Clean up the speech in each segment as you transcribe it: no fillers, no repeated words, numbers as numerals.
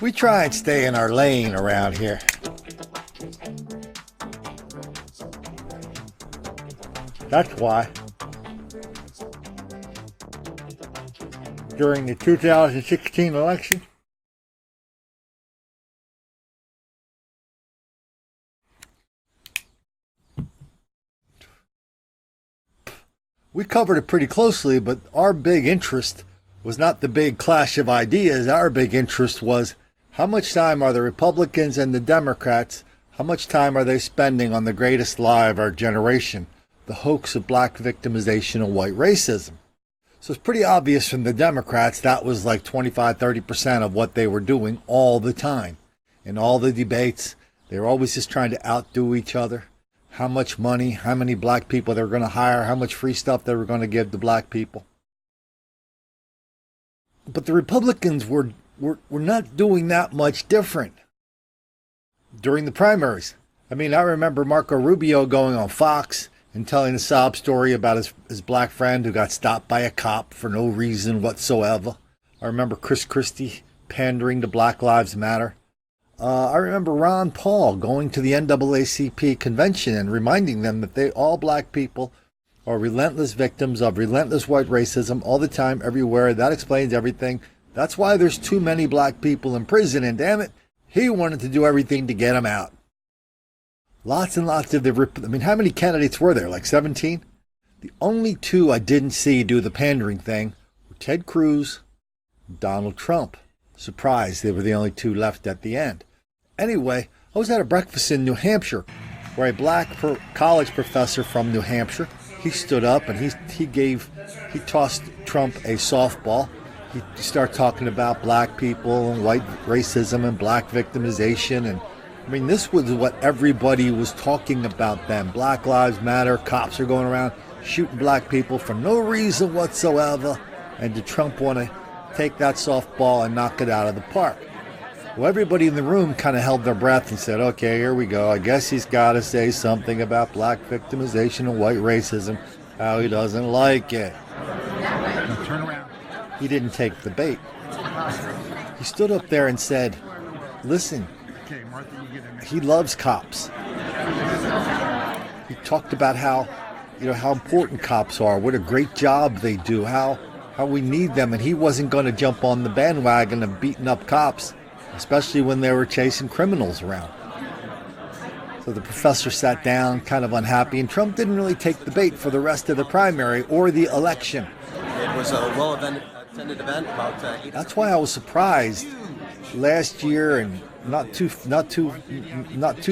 We try and stay in our lane around here. That's why during the 2016 election, we covered it pretty closely, but our big interest was not the big clash of ideas. Our big interest was how much time are the Republicans and the Democrats, how much time are they spending on the greatest lie of our generation, the hoax of black victimization and white racism. So it's pretty obvious from the Democrats that was like 25-30% of what they were doing all the time. In all the debates, they were always just trying to outdo each other. How much money, how many black people they were going to hire, how much free stuff they were going to give to black people. But the Republicans were not doing that much different during the primaries. I mean, I remember Marco Rubio going on Fox and telling a sob story about his black friend who got stopped by a cop for no reason whatsoever. I remember Chris Christie pandering to Black Lives Matter. I remember Ron Paul going to the NAACP convention and reminding them that all black people are relentless victims of relentless white racism all the time, everywhere. That explains everything. That's why there's too many black people in prison, and damn it, he wanted to do everything to get them out. Lots and lots of how many candidates were there? Like 17? The only two I didn't see do the pandering thing were Ted Cruz and Donald Trump. Surprised they were the only two left at the end. Anyway, I was at a breakfast in New Hampshire where a black college professor from New Hampshire, he stood up and he tossed Trump a softball. He started talking about black people and white racism and black victimization. And I mean, this was what everybody was talking about then. Black Lives Matter, cops are going around shooting black people for no reason whatsoever. And did Trump want to take that softball and knock it out of the park? Well, everybody in the room kind of held their breath and said, okay, here we go. I guess he's got to say something about black victimization and white racism, how he doesn't like it. Turn around. He didn't take the bait. He stood up there and said, listen, Okay, Martha, you get in. he loves cops. He talked about how important cops are, what a great job they do, how we need them, and he wasn't going to jump on the bandwagon of beating up cops, especially when they were chasing criminals around. So the professor sat down, kind of unhappy, and Trump didn't really take the bait for the rest of the primary or the election. It was a well-attended event. That's why I was surprised last year, and not too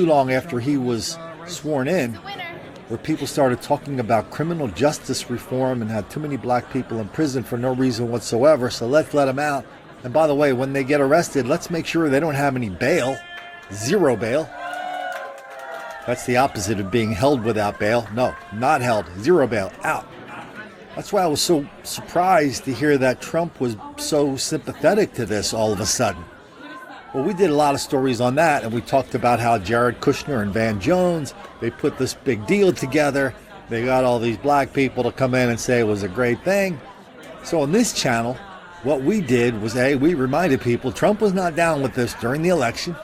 long after he was sworn in, where people started talking about criminal justice reform and had too many black people in prison for no reason whatsoever, so let's let them out. And by the way, when they get arrested, let's make sure they don't have any bail. Zero bail. That's the opposite of being held without bail. No, not held. Zero bail. Out. That's why I was so surprised to hear that Trump was so sympathetic to this all of a sudden. Well, we did a lot of stories on that, and we talked about how Jared Kushner and Van Jones, they put this big deal together. They got all these black people to come in and say it was a great thing. So on this channel, what we did was, A, we reminded people Trump was not down with this during the election.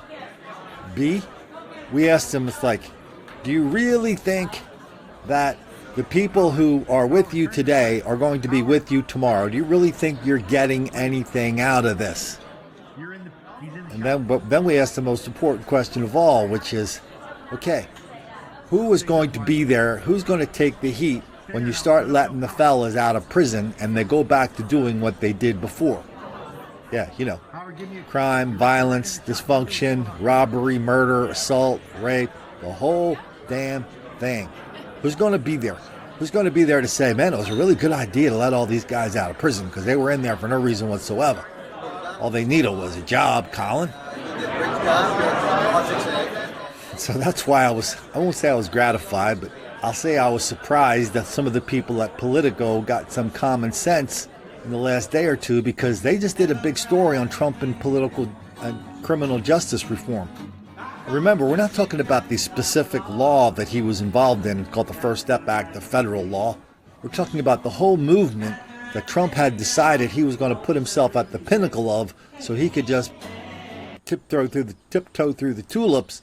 B, we asked him, it's like, do you really think that the people who are with you today are going to be with you tomorrow? Do you really think you're getting anything out of this? And then we asked the most important question of all, which is, okay, who is going to be there? Who's going to take the heat when you start letting the fellas out of prison and they go back to doing what they did before? Yeah, crime, violence, dysfunction, robbery, murder, assault, rape, the whole damn thing. Who's going to be there? Who's going to be there to say, man, it was a really good idea to let all these guys out of prison because they were in there for no reason whatsoever. All they needed was a job, Colin. So that's why I won't say I was gratified, but I'll say I was surprised that some of the people at Politico got some common sense in the last day or two, because they just did a big story on Trump and political and criminal justice reform. Remember, we're not talking about the specific law that he was involved in called the First Step Act, the federal law. We're talking about the whole movement that Trump had decided he was going to put himself at the pinnacle of, so he could just tiptoe through the tulips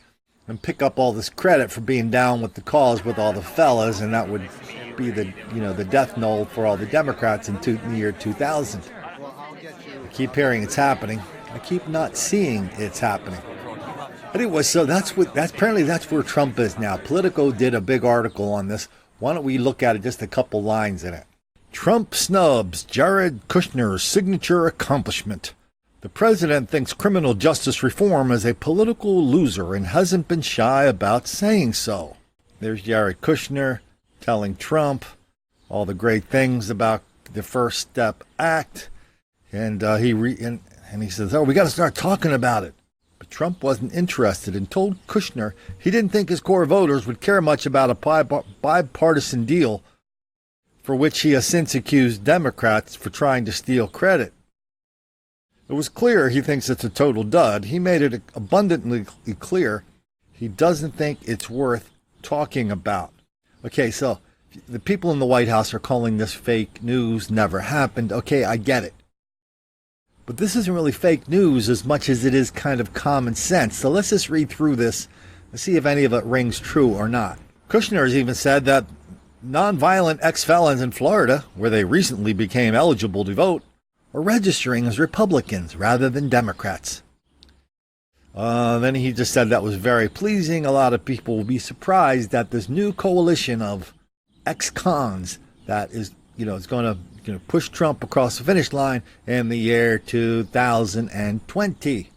and pick up all this credit for being down with the cause with all the fellas, and that would be the death knell for all the Democrats in the year 2000. I keep hearing it's happening. I keep not seeing it's happening. Anyway, so that's where Trump is now. Politico did a big article on this. Why don't we look at it, just a couple lines in it. Trump snubs Jared Kushner's signature accomplishment. The president thinks criminal justice reform is a political loser and hasn't been shy about saying so. There's Jared Kushner telling Trump all the great things about the First Step Act, and he says, "Oh, we got to start talking about it." But Trump wasn't interested and told Kushner he didn't think his core voters would care much about a bipartisan deal, for which he has since accused Democrats for trying to steal credit. It was clear he thinks it's a total dud. He made it abundantly clear he doesn't think it's worth talking about. Okay, so the people in the White House are calling this fake news, never happened. Okay, I get it. But this isn't really fake news as much as it is kind of common sense. So let's just read through this and see if any of it rings true or not. Kushner has even said that nonviolent ex-felons in Florida, where they recently became eligible to vote, are registering as Republicans rather than Democrats. Then he just said that was very pleasing. A lot of people will be surprised that this new coalition of ex-cons that is going to push Trump across the finish line in the year 2020.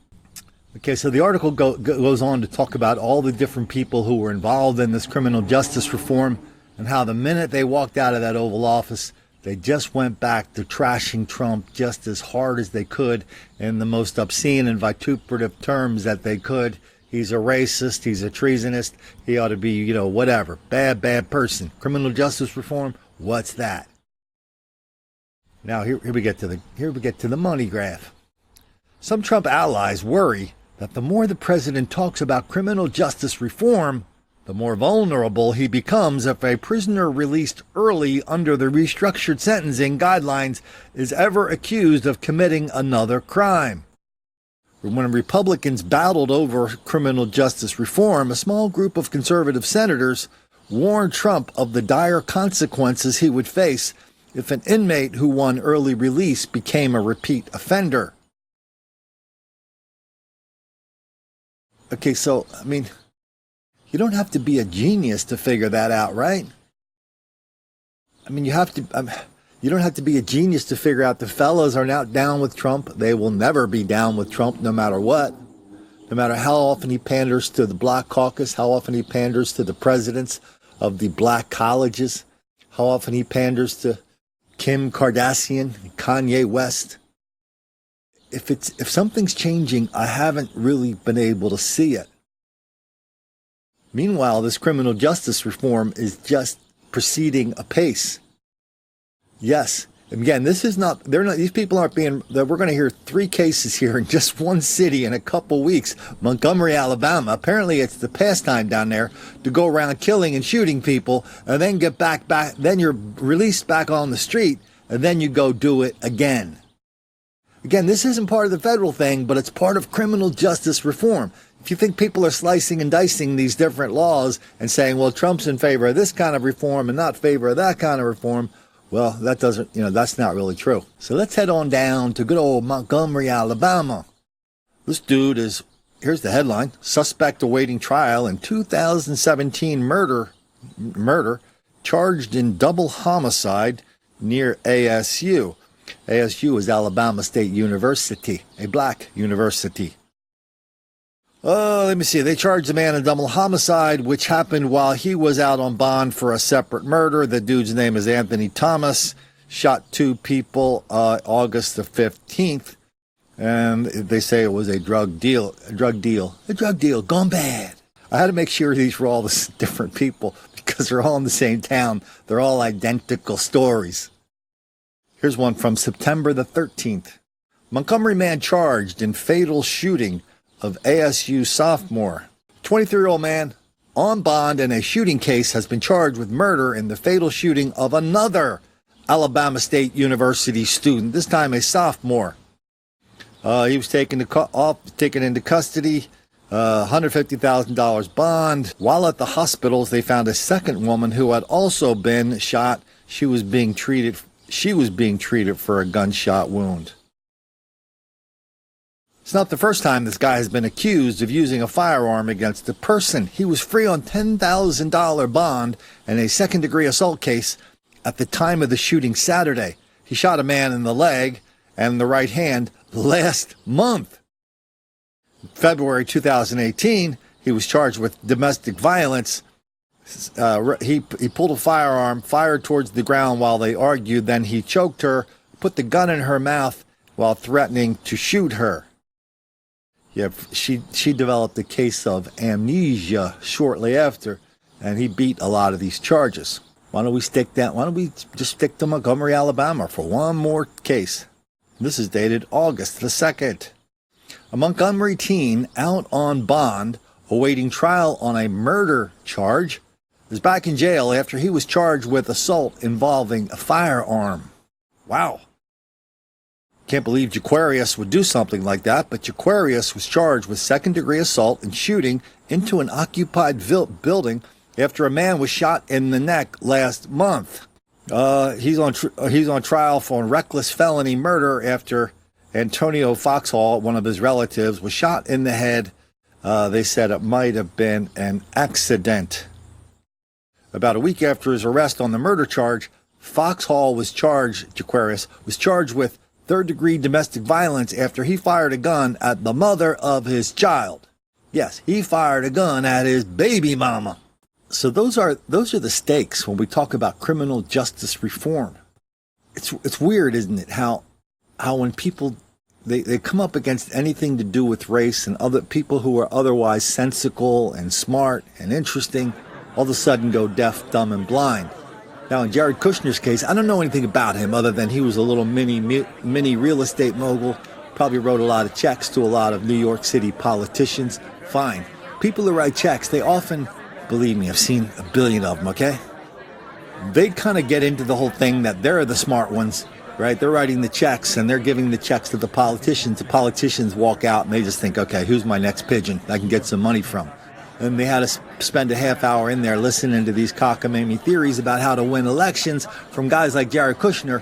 Okay, so the article goes on to talk about all the different people who were involved in this criminal justice reform and how the minute they walked out of that Oval Office, they just went back to trashing Trump just as hard as they could in the most obscene and vituperative terms that they could. He's a racist. He's a treasonist. He ought to be, whatever. Bad person. Criminal justice reform. What's that? Now here we get to the money graph. Some Trump allies worry that the more the president talks about criminal justice reform, the more vulnerable he becomes if a prisoner released early under the restructured sentencing guidelines is ever accused of committing another crime. When Republicans battled over criminal justice reform, a small group of conservative senators warned Trump of the dire consequences he would face if an inmate who won early release became a repeat offender. Okay, so, you don't have to be a genius to figure that out, right? You don't have to be a genius to figure out the fellows are not down with Trump. They will never be down with Trump no matter what. No matter how often he panders to the Black Caucus, how often he panders to the presidents of the black colleges, how often he panders to Kim Kardashian, Kanye West. If something's changing, I haven't really been able to see it. Meanwhile, this criminal justice reform is just proceeding apace. Yes, again, these people aren't being, we're going to hear 3 cases here in just one city in a couple weeks. Montgomery, Alabama. Apparently it's the pastime down there to go around killing and shooting people and then get back, then you're released back on the street and then you go do it again. Again, this isn't part of the federal thing, but it's part of criminal justice reform. If you think people are slicing and dicing these different laws and saying, well, Trump's in favor of this kind of reform and not favor of that kind of reform, well, that's not really true. So let's head on down to good old Montgomery, Alabama. This dude here's the headline, suspect awaiting trial in 2017 murder, charged in double homicide near ASU. ASU is Alabama State University, a black university. Let me see. They charged the man in double homicide, which happened while he was out on bond for a separate murder. The dude's name is Anthony Thomas. Shot 2 people August the 15th. And they say it was a drug deal gone bad. I had to make sure these were all the different people because they're all in the same town. They're all identical stories. Here's one from September the 13th. Montgomery man charged in fatal shooting of ASU sophomore. 23-year-old man on bond in a shooting case has been charged with murder in the fatal shooting of another Alabama State University student, this time a sophomore. He was taken into custody, $150,000 bond. While at the hospitals, they found a second woman who had also been shot. She was being treated for a gunshot wound. It's not the first time this guy has been accused of using a firearm against a person. He was free on $10,000 bond in a second-degree assault case at the time of the shooting Saturday. He shot a man in the leg and the right hand last month. In February 2018, he was charged with domestic violence. He pulled a firearm, fired towards the ground while they argued. Then he choked her, put the gun in her mouth while threatening to shoot her. Yeah, she developed a case of amnesia shortly after, and he beat a lot of these charges. Why don't we just stick to Montgomery, Alabama for one more case? This is dated August the 2nd. A Montgomery teen out on bond, awaiting trial on a murder charge, is back in jail after he was charged with assault involving a firearm. Wow. Can't believe Jaquarius would do something like that, but Jaquarius was charged with second-degree assault and shooting into an occupied building after a man was shot in the neck last month. He's on trial for reckless felony murder after Antonio Foxhall, one of his relatives, was shot in the head. They said it might have been an accident. About a week after his arrest on the murder charge, Jaquarius was charged with third-degree domestic violence after he fired a gun at the mother of his child. Yes, he fired a gun at his baby mama. So those are the stakes when we talk about criminal justice reform. It's weird, isn't it? How when people they come up against anything to do with race and other people who are otherwise sensical and smart and interesting, all of a sudden go deaf, dumb, and blind. Now, in Jared Kushner's case, I don't know anything about him other than he was a little mini real estate mogul, probably wrote a lot of checks to a lot of New York City politicians. Fine. People who write checks, they often, believe me, I've seen a billion of them, okay? They kind of get into the whole thing that they're the smart ones, right? They're writing the checks and they're giving the checks to the politicians. The politicians walk out and they just think, okay, who's my next pigeon I can get some money from? And they had to spend a half hour in there listening to these cockamamie theories about how to win elections from guys like Jared Kushner,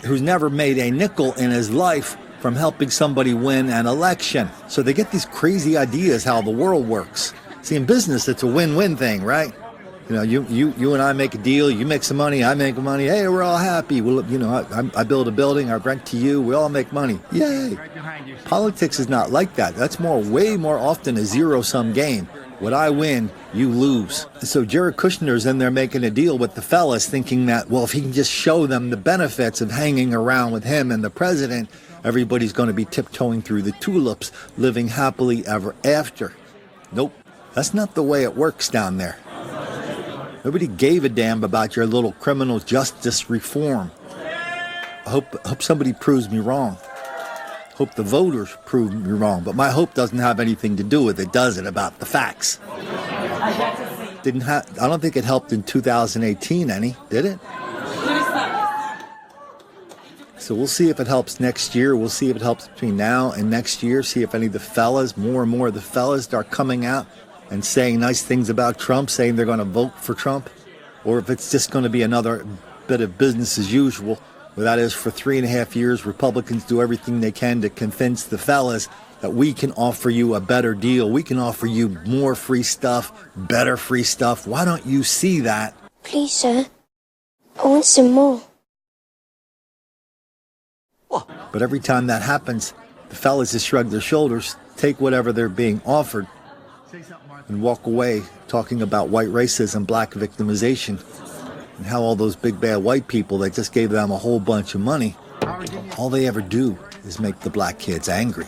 who's never made a nickel in his life from helping somebody win an election. So they get these crazy ideas how the world works. See, in business, it's a win-win thing, right? You know, you and I make a deal, you make some money, I make money, hey, we're all happy. Well, you know, I build a building, I rent to you, we all make money. Yay! Politics is not like that. That's way more often a zero-sum game. What I win, you lose. So Jared Kushner's in there making a deal with the fellas, thinking that, well, if he can just show them the benefits of hanging around with him and the president, everybody's going to be tiptoeing through the tulips, living happily ever after. Nope, that's not the way it works down there. Nobody gave a damn about your little criminal justice reform. I hope somebody proves me wrong. Hope the voters prove me wrong, but my hope doesn't have anything to do with it, does it, about the facts? I don't think it helped in 2018 any, did it? So we'll see if it helps next year. We'll see if it helps between now and next year. See if any of the fellas, more and more of the fellas, start coming out and saying nice things about Trump, saying they're going to vote for Trump, or if it's just going to be another bit of business as usual. Well, that is, for 3.5 years, Republicans do everything they can to convince the fellas that we can offer you a better deal. We can offer you more free stuff, better free stuff. Why don't you see that? Please, sir. I want some more. But every time that happens, the fellas just shrug their shoulders, take whatever they're being offered, and walk away talking about white racism, black victimization, and how all those big bad white people that just gave them a whole bunch of money, all they ever do is make the black kids angry.